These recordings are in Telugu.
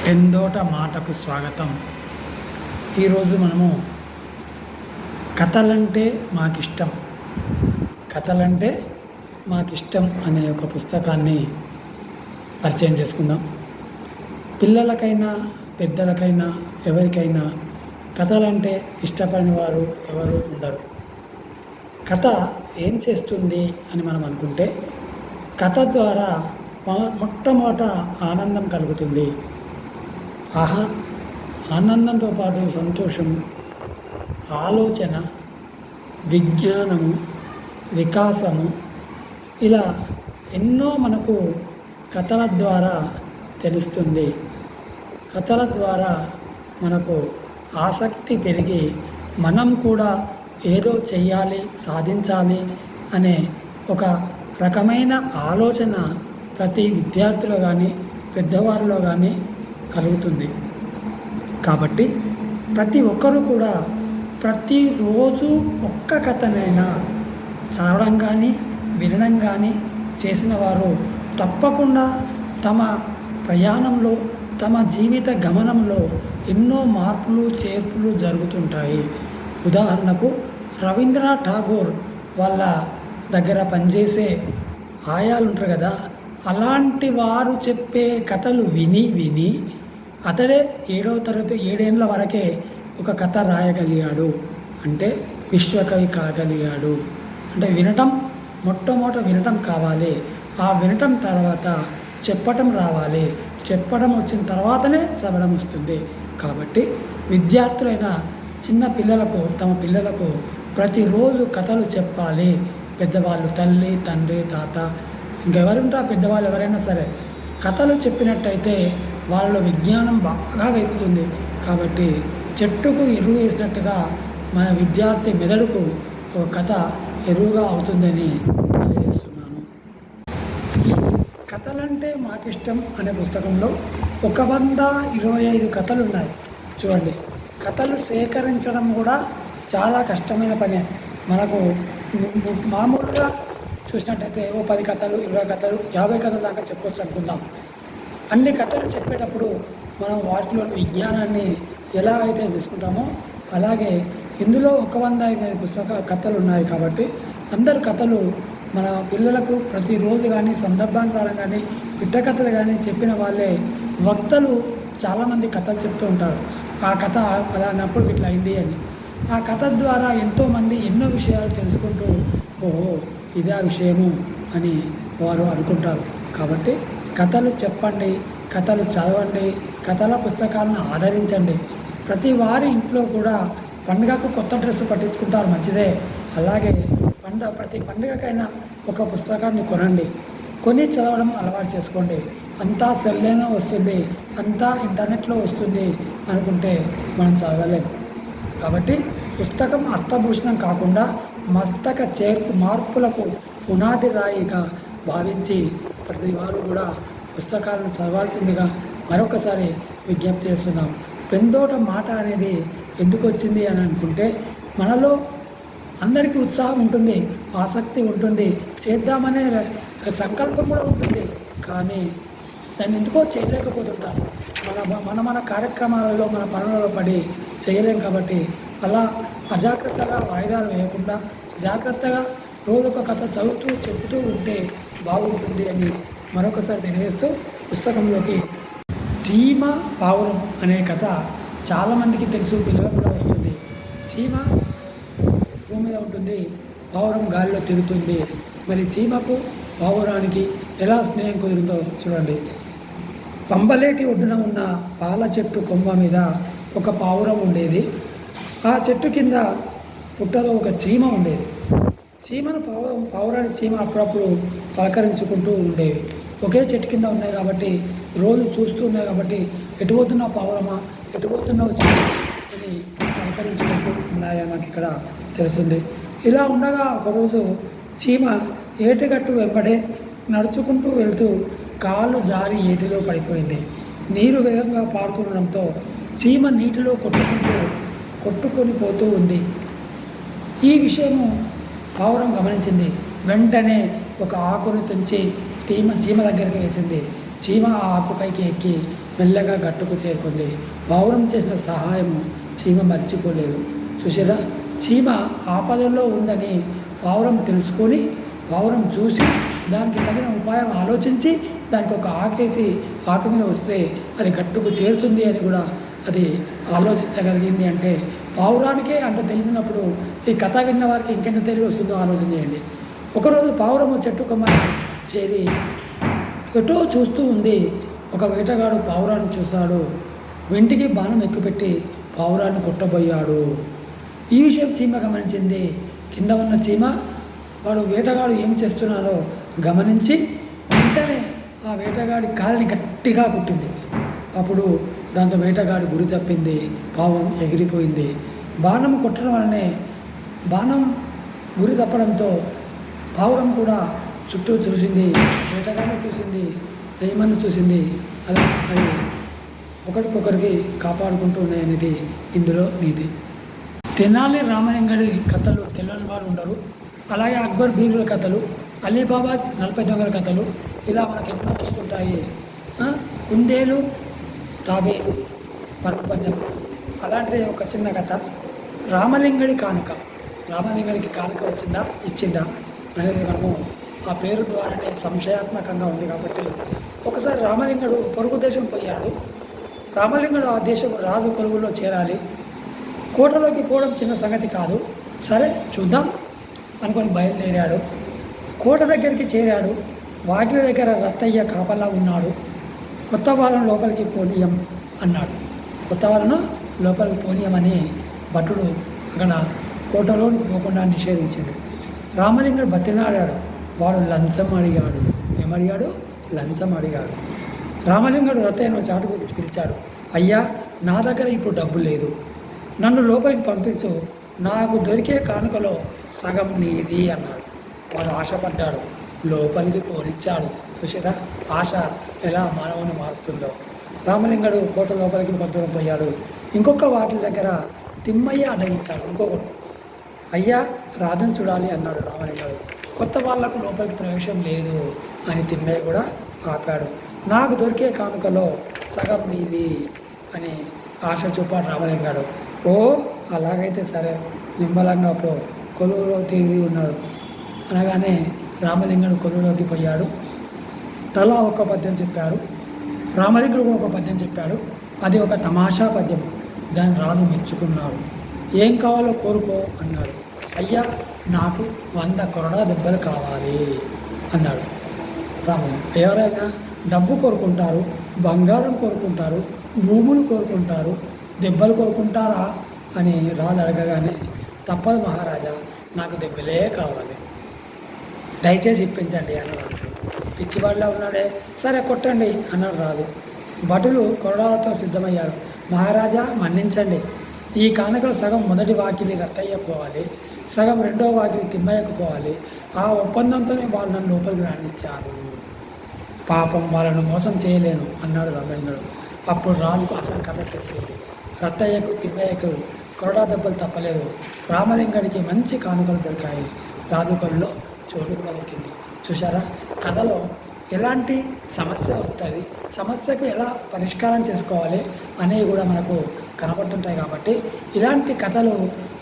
పెందోట మాటకు స్వాగతం. ఈరోజు మనము కథలంటే మాకిష్టం కథలంటే మాకిష్టం అనే ఒక పుస్తకాన్ని పరిచయం చేసుకుందాం. పిల్లలకైనా పెద్దలకైనా ఎవరికైనా కథలంటే ఇష్టపడిన వారు ఎవరు ఉండరు. కథ ఏం చేస్తుంది అని మనం అనుకుంటే, కథ ద్వారా మొట్టమొదట ఆనందం కలుగుతుంది. ఆనందంతో పాటు సంతోషం, ఆలోచన, విజ్ఞానము, వికాసము, ఇలా ఎన్నో మనకు కథల ద్వారా తెలుస్తుంది. కథల ద్వారా మనకు ఆసక్తి పెరిగి మనం కూడా ఏదో చెయ్యాలి, సాధించాలి అనే ఒక రకమైన ఆలోచన ప్రతి విద్యార్థిలో కానీ పెద్దవారిలో కానీ కలుగుతుంది. కాబట్టి ప్రతి ఒక్కరూ కూడా ప్రతిరోజు ఒక్క కథనైనా చదవడం కానీ వినడం కానీ చేసిన వారు తప్పకుండా తమ ప్రయాణంలో, తమ జీవిత గమనంలో ఎన్నో మార్పులు చేర్పులు జరుగుతుంటాయి. ఉదాహరణకు రవీంద్రనాథ్ ఠాగూర్ వాళ్ళ దగ్గర పనిచేసే ఆయాలు ఉంటారు కదా, అలాంటి వారు చెప్పే కథలు విని అతడే 7వ తరగతి 7 ఏళ్ళ వరకే ఒక కథ రాయగలిగాడు. అంటే విశ్వకవి కాగలిగాడు. అంటే మొట్టమొదట వినటం కావాలి. ఆ వినటం తర్వాత చెప్పటం రావాలి. చెప్పడం వచ్చిన తర్వాతనే చదవడం వస్తుంది. కాబట్టి విద్యార్థులైన చిన్న పిల్లలకు, తమ పిల్లలకు ప్రతిరోజు కథలు చెప్పాలి. పెద్దవాళ్ళు, తల్లి, తండ్రి, తాత, ఇంకెవరుంటా పెద్దవాళ్ళు ఎవరైనా సరే కథలు చెప్పినట్టయితే వాళ్ళ విజ్ఞానం బాగా పెరుగుతుంది. కాబట్టి చెట్టుకు ఎరువు వేసినట్టుగా మన విద్యార్థి మెదడుకు ఒక కథ ఎరువుగా అవుతుందని తెలియజేస్తున్నాను. ఈ కథలంటే మాకిష్టం అనే పుస్తకంలో 125 కథలు ఉన్నాయి. చూడండి, కథలు సేకరించడం కూడా చాలా కష్టమైన పనే. మనకు మామూలుగా చూసినట్టయితే 10 కథలు, 20 కథలు, 50 కథల దాకా చెప్పొచ్చు అనుకుందాం. అన్ని కథలు చెప్పేటప్పుడు మనం వాటిలో విజ్ఞానాన్ని ఎలా అయితే తీసుకుంటామో అలాగే ఇందులో 125 కథలు ఉన్నాయి. కాబట్టి అందరు కథలు మన పిల్లలకు ప్రతిరోజు కానీ సందర్భానుసారం కానీ పిట్ట కథలు కానీ చెప్పిన వాళ్ళే వక్తలు చాలామంది కథలు చెప్తూ ఉంటారు. ఆ కథ అలానప్పుడు ఇట్లా అయింది అని. ఆ కథ ద్వారా ఎంతోమంది ఎన్నో విషయాలు తెలుసుకుంటూ ఓహో ఇదే విషయము అని వారు అనుకుంటారు. కాబట్టి కథలు చెప్పండి, కథలు చదవండి, కథల పుస్తకాలను ఆదరించండి. ప్రతి వారి ఇంట్లో కూడా పండుగకు కొత్త డ్రెస్సు పట్టించుకుంటారు, మంచిదే. అలాగే ప్రతి పండుగకైనా ఒక పుస్తకాన్ని కొనండి, కొని చదవడం అలవాటు చేసుకోండి. అంతా సెల్లోనే వస్తుంది, అంతా ఇంటర్నెట్లో వస్తుంది అనుకుంటే మనం చదవలేం. కాబట్టి పుస్తకం హస్తభూషణం కాకుండా మస్తక మార్పులకు పునాది రాయిగా భావించి ప్రతి వారు కూడా పుస్తకాలను చదవాల్సిందిగా మరొకసారి విజ్ఞప్తి చేస్తున్నాం. పెందోట మాట అనేది ఎందుకు వచ్చింది అని అనుకుంటే, మనలో అందరికీ ఉత్సాహం ఉంటుంది, ఆసక్తి ఉంటుంది, చేద్దామనే సంకల్పం కూడా ఉంటుంది. కానీ దాన్ని ఎందుకో చేయలేకపోతుంటాం. మన కార్యక్రమాలలో, మన పనులలో పడి చేయలేం. కాబట్టి అలా అజాగ్రత్తగా వాయిదాలు వేయకుండా జాగ్రత్తగా రోజొక కథ చదువుతూ చెబుతూ ఉంటే బాగుంటుంది అని మరొకసారి తెలియజేస్తూ పుస్తకంలోకి చీమ పావురం అనే కథ చాలామందికి తెలుసు, పిల్లలకు కూడా వస్తుంది. చీమ భూమి మీద ఉంటుంది, పావురం గాలిలో తిరుగుతుంది. మరి చీమకు పావురానికి ఎలా స్నేహం కుదిరిందో చూడండి. పంబలేటి ఒడ్డున ఉన్న పాల చెట్టు కొమ్మ మీద ఒక పావురం ఉండేది. ఆ చెట్టు కింద పుట్టలో ఒక చీమ ఉండేది. చీమను పావురాన్ని చీమ అప్పుడప్పుడు పలకరించుకుంటూ ఉండేవి. ఒకే చెట్టు కింద ఉన్నాయి కాబట్టి, రోజు చూస్తూ ఉన్నాయి కాబట్టి, ఎటుపోతున్నా పావురమా, ఎటుపోతున్నావు చీమ అని పలకరించుకుంటూ ఉన్నాయని మనకి ఇక్కడ తెలుస్తుంది. ఇలా ఉండగా ఒకరోజు చీమ ఏటిగట్టు వెంబడే నడుచుకుంటూ వెళ్తూ కాళ్ళు జారి ఏటిలో పడిపోయింది. నీరు వేగంగా పారుతుండడంతో చీమ నీటిలో కొట్టుకొని పోతూ ఉంది. ఈ విషయము పావురం గమనించింది. వెంటనే ఒక ఆకును తుంచి చీమ దగ్గరికి వేసింది. చీమ ఆ ఆకుపైకి ఎక్కి మెల్లగా గట్టుకు చేరుకుంది. పావురం చేసిన సహాయం చీమ మర్చిపోలేదు. చూసారా, చీమ ఆపదలో ఉందని పావురం తెలుసుకొని, పావురం చూసి దానికి తగిన ఉపాయం ఆలోచించి దానికి ఒక ఆకేసి ఆకు మీద వస్తే అది గట్టుకు చేరుతుంది అని కూడా అది ఆలోచించగలిగింది. అంటే పావురానికే అంత తెలిసినప్పుడు ఈ కథ విన్న వారికి ఇంకెంత తెలివి వస్తుందో ఆలోచన చేయండి. ఒకరోజు పావురము చెట్టు కొమ్మని చేరి ఎటో చూస్తూ ఉంది. ఒక వేటగాడు పావురాన్ని చూశాడు. వెంటికి బాణం ఎక్కుపెట్టి పావురాన్ని కొట్టబోయాడు. ఈ విషయం చీమ గమనించింది. కింద ఉన్న చీమ వాడు వేటగాడు ఏం చేస్తున్నాడో గమనించి వెంటనే ఆ వేటగాడి కాలిని గట్టిగా కుట్టింది. అప్పుడు దాంతో వేటగాడి గురి తప్పింది. పావురం ఎగిరిపోయింది. బాణం కొట్టడం వల్లనే బాణం గురి తప్పడంతో పావురం కూడా చుట్టూ చూసింది, వేటగాడిని చూసింది, దైమాన్ని చూసింది. అలా అది ఒకరికొకరికి కాపాడుకుంటూ ఉన్నాయనేది ఇందులో నీతి. తెనాలి రామలింగడి కథలు తెలియని వారు ఉండరు. అలాగే అక్బర్ బీరుల కథలు, అలీబాబా 40 దొంగల కథలు, ఇలా మనకి ఎన్నో వస్తుంటాయి. కుందేలు తాబేలు పరుపంజం, అలాంటిది ఒక చిన్న కథ. రామలింగడి కానుక, రామలింగడికి కానుక వచ్చిందా ఇచ్చిందా అనేది మనము ఆ పేరు ద్వారానే సంశయాత్మకంగా ఉంది కాబట్టి. ఒకసారి రామలింగడు పొరుగు దేశం పోయాడు. రామలింగడు ఆ దేశం రాజు కొలువులో చేరాలి. కోటలోకి పోవడం చిన్న సంగతి కాదు. సరే చూద్దాం అనుకొని బయలుదేరాడు. కోట దగ్గరికి చేరాడు. వాకిల దగ్గర రత్తయ్య కాపలా ఉన్నాడు. కొత్త వాళ్ళను లోపలికి పోనీయం అన్నాడు. కొత్త వాళ్ళను లోపలికి పోనీయమని భటుడు అక్కడ కోటలోకి పోకుండా నిషేధించాడు. రామలింగుడు బతినాడాడు. వాడు లంచం అడిగాడు. ఏమడిగాడు? లంచం అడిగాడు. రామలింగుడు రత్తయ్యను చాటుకు పిలిచాడు. అయ్యా, నా దగ్గర ఇప్పుడు డబ్బు లేదు, నన్ను లోపలికి పంపించు, నాకు దొరికే కానుకలో సగం నీది అన్నాడు. వాడు ఆశపడ్డాడు, లోపలికి పోనిచ్చాడు. చూసారా ఆశ ఎలా మానవుని మారుస్తుందో. రామలింగుడు కోట లోపలికి కొంత పోయాడు. ఇంకొక వాటి దగ్గర తిమ్మయ్య అడగించాడు. ఇంకొకడు, అయ్యా రాధను చూడాలి అన్నాడు రామలింగుడు. కొత్త వాళ్లకు లోపలికి ప్రవేశం లేదు అని తిమ్మయ్య కూడా ఆపాడు. నాకు దొరికే కానుకలో సగం నీది అని ఆశ చూపాడు రామలింగుడు. ఓ అలాగైతే సరే, నిమ్మలంగా పో, కొలువులో తిరిగి ఉన్నాడు అనగానే రామలింగుడు కొలువులోకి పోయాడు. తలా ఒక పద్యం చెప్పారు. రామలింగుడు ఒక పద్యం చెప్పాడు. అది ఒక తమాషా పద్యం. దాన్ని రాజు మెచ్చుకున్నాడు. ఏం కావాలో కోరుకో అన్నాడు. అయ్యా, నాకు 100 కొరడా దెబ్బలు కావాలి అన్నాడు రామలింగుడు. ఎవరైనా డబ్బు కోరుకుంటారు, బంగారం కోరుకుంటారు, భూములు కోరుకుంటారు, దెబ్బలు కోరుకుంటారా అని రాజు అడగగానే, తప్పదు మహారాజా, నాకు దెబ్బలే కావాలి, దయచేసి ఇప్పించండి అన్నాడు. పిచ్చివాడిలా ఉన్నాడే, సరే కొట్టండి అన్నాడు రాజు. భటులు కొరడాలతో సిద్ధమయ్యారు. మహారాజా మన్నించండి, ఈ కానుకలు సగం మొదటి వాకిలి రత్తయ్య పోవాలి, సగం రెండో వాకిలి తిమ్మయ్యకు పోవాలి. ఆ ఒప్పందంతోనే వాళ్ళు నన్ను లోపలికి రానిచ్చారు. పాపం వాళ్ళను మోసం చేయలేను అన్నాడు రామలింగుడు. అప్పుడు రాజుకు అసలు కథ తెలిసింది. రత్తయ్యకు తిమ్మయ్యకు కొరడా దెబ్బలు తప్పలేదు. రామలింగుడికి మంచి కానుకలు దొరికాయి. రాజు కళ్ళలో చోటు కూడా దొరికింది. చూసారా, కథలో ఎలాంటి సమస్య వస్తుంది, సమస్యకు ఎలా పరిష్కారం చేసుకోవాలి అనేవి కూడా మనకు కనపడుతుంటాయి. కాబట్టి ఇలాంటి కథలు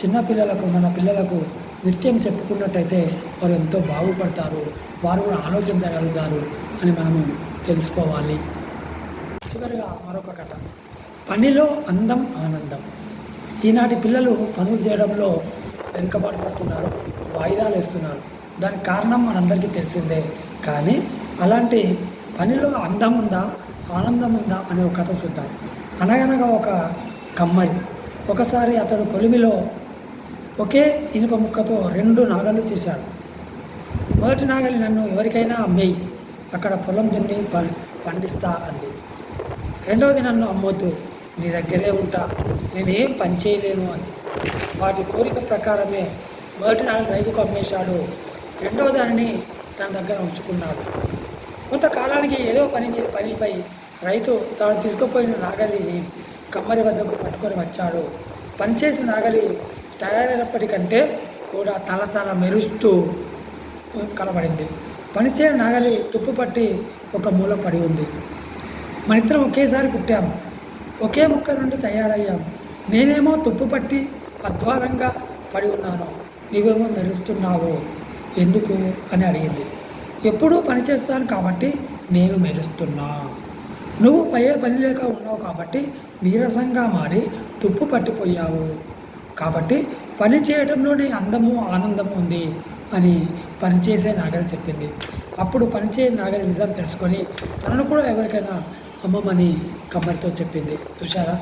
చిన్నపిల్లలకు, మన పిల్లలకు నిత్యం చెప్పుకున్నట్టయితే వారు ఎంతో బాగుపడతారు, వారు కూడా ఆలోచించగలుగుతారు అని మనము తెలుసుకోవాలి. చివరిగా మరొక కథ, పనిలో అందం ఆనందం. ఈనాటి పిల్లలు పనులు చేయడంలో వెనుకబాటు పడుతున్నారు, వాయిదాలు వేస్తున్నారు. దానికి కారణం మనందరికీ తెలిసిందే. కానీ అలాంటి పనిలో అందం ఉందా, ఆనందం ఉందా అనే ఒక కథ చూద్దాం. అనగనగా ఒక కమ్మరి, ఒకసారి అతడు కొలిమిలో ఒకే ఇనుప ముక్కతో 2 నాగళ్ళు చేశాడు. మొదటి నాగలి నన్ను ఎవరికైనా అమ్మేయి, అక్కడ పొలం దున్ని పండిస్తా అంది. రెండవది నన్ను అమ్మొద్దు, నీ దగ్గరే ఉంటా, నేనేం పని చేయలేను అంది. వాటి కోరిక ప్రకారమే మొదటి నాగలి రైతుకు అమ్మేశాడు. రెండవ దానిని తన దగ్గర ఉంచుకున్నాడు. కొంతకాలానికి ఏదో పనిపై రైతు తాను తీసుకుపోయిన నాగలిని కమ్మరి వద్దకు పట్టుకొని వచ్చాడు. పనిచేసిన నాగలి తయారైనప్పటికంటే కూడా తల మెరుస్తూ కనబడింది. పనిచేయని నాగలి తుప్పు పట్టి ఒక మూల పడి ఉంది. మనిద్దరం ఒకేసారి పుట్టాము, ఒకే ముక్క నుండి తయారయ్యాము. నేనేమో తుప్పు పట్టి అధ్వానంగా పడి ఉన్నాను, నీవేమో మెరుస్తున్నావు ఎందుకు అని అడిగింది. ఎప్పుడూ పనిచేస్తాను కాబట్టి నేను మెరుస్తున్నా. నువ్వు పని లేక ఉన్నావు కాబట్టి నీరసంగా మారి తుప్పు పట్టిపోయావు. కాబట్టి పని చేయడంలోనే అందము ఆనందము ఉంది అని పనిచేసే నాగరి చెప్పింది. అప్పుడు పనిచేయని నాగరి నిజం తెలుసుకొని తనను కూడా ఎవరికైనా అమ్మమని కమ్మరితో చెప్పింది. చూశారా,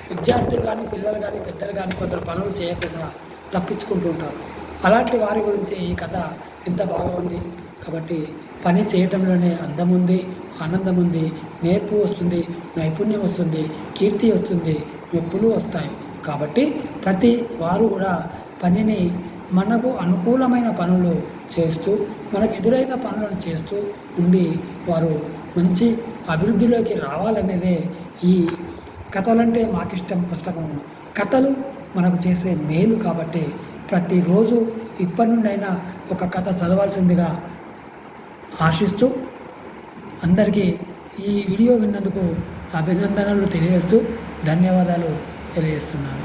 విద్యార్థులు కానీ పిల్లలు కానీ పెద్దలు కానీ కొందరు పనులు చేయకుండా తప్పించుకుంటూ ఉంటారు. అలాంటి వారి గురించి ఈ కథ ఎంత బాగా ఉంది. కాబట్టి పని చేయటంలోనే అందం ఉంది, ఆనందం ఉంది, నేర్పు వస్తుంది, నైపుణ్యం వస్తుంది, కీర్తి వస్తుంది, మెప్పులు వస్తాయి. కాబట్టి ప్రతి వారు కూడా పనిని మనకు అనుకూలమైన పనులు చేస్తూ మనకు ఎదురైన పనులను చేస్తూ ఉండి వారు మంచి అభివృద్ధిలోకి రావాలనేదే ఈ కథలంటే మాకిష్టం పుస్తకం. కథలు మనకు చేసే మేలు కాబట్టి ప్రతిరోజు ఇప్పటి నుండైనా ఒక కథ చదవాల్సిందిగా ఆశిస్తూ అందరికీ ఈ వీడియో విన్నందుకు అభినందనలు తెలియజేస్తూ ధన్యవాదాలు తెలియజేస్తున్నాను.